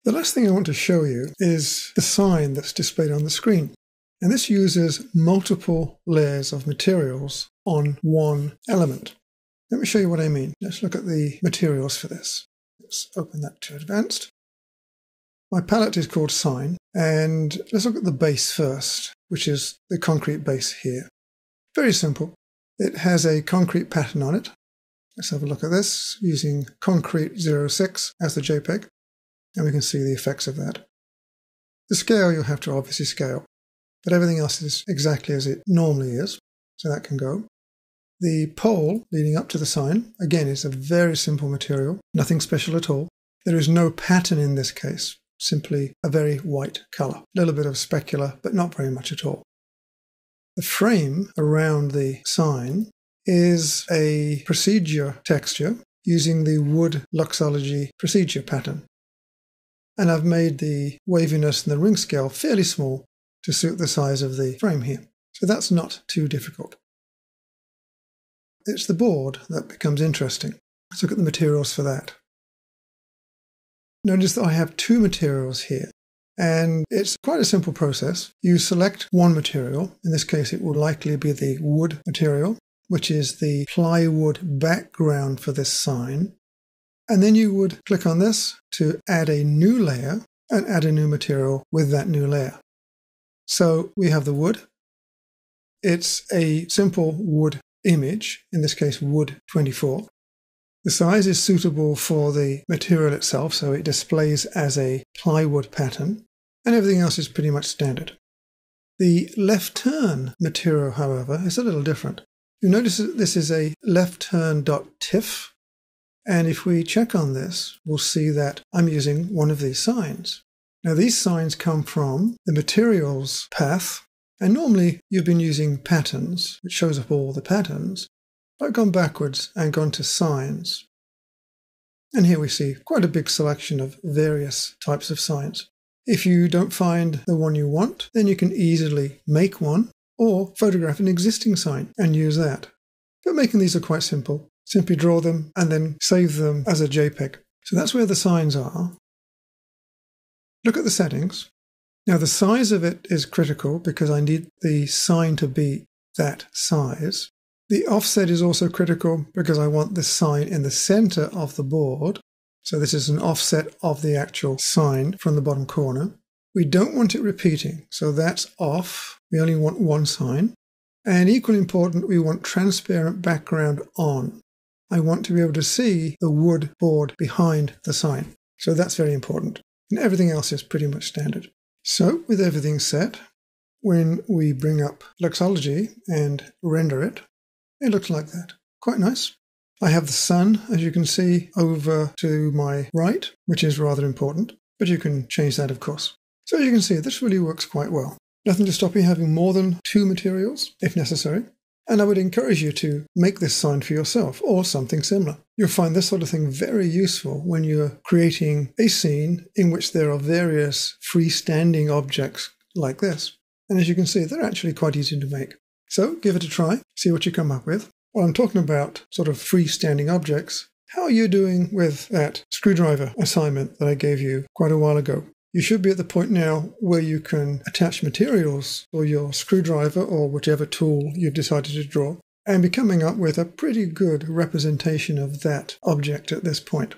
The last thing I want to show you is the sign that's displayed on the screen. And this uses multiple layers of materials on one element. Let me show you what I mean. Let's look at the materials for this. Let's open that to Advanced. My palette is called Sign, and let's look at the base first, which is the concrete base here. Very simple. It has a concrete pattern on it. Let's have a look at this using Concrete 06 as the JPEG, and we can see the effects of that. The scale you'll have to obviously scale, but everything else is exactly as it normally is, so that can go. The pole leading up to the sign, again, is a very simple material, nothing special at all. There is no pattern in this case, simply a very white colour. A little bit of specular, but not very much at all. The frame around the sign is a procedure texture using the wood Luxology procedure pattern. And I've made the waviness and the ring scale fairly small to suit the size of the frame here. So that's not too difficult. It's the board that becomes interesting. Let's look at the materials for that. Notice that I have two materials here, and it's quite a simple process. You select one material. In this case, it will likely be the wood material, which is the plywood background for this sign. And then you would click on this to add a new layer and add a new material with that new layer. So we have the wood. It's a simple wood image, in this case wood 24. The size is suitable for the material itself, so it displays as a plywood pattern, and everything else is pretty much standard. The left turn material, however, is a little different. You notice that this is a left turn.tiff, and if we check on this, we'll see that I'm using one of these signs. Now these signs come from the materials path, and normally you've been using patterns, which shows up all the patterns. I've gone backwards and gone to signs. And here we see quite a big selection of various types of signs. If you don't find the one you want, then you can easily make one or photograph an existing sign and use that. But making these are quite simple. Simply draw them and then save them as a JPEG. So that's where the signs are. Look at the settings. Now the size of it is critical because I need the sign to be that size. The offset is also critical because I want the sign in the center of the board. So this is an offset of the actual sign from the bottom corner. We don't want it repeating, so that's off. We only want one sign. And equally important, we want transparent background on. I want to be able to see the wood board behind the sign. So that's very important. And everything else is pretty much standard. So with everything set, when we bring up Luxology and render it, it looks like that. Quite nice. I have the sun, as you can see, over to my right, which is rather important, but you can change that, of course. So as you can see, this really works quite well. Nothing to stop you having more than two materials, if necessary. And I would encourage you to make this sign for yourself or something similar. You'll find this sort of thing very useful when you're creating a scene in which there are various freestanding objects like this. And as you can see, they're actually quite easy to make. So give it a try, see what you come up with. While I'm talking about sort of freestanding objects, how are you doing with that screwdriver assignment that I gave you quite a while ago? You should be at the point now where you can attach materials for your screwdriver or whichever tool you've decided to draw and be coming up with a pretty good representation of that object at this point.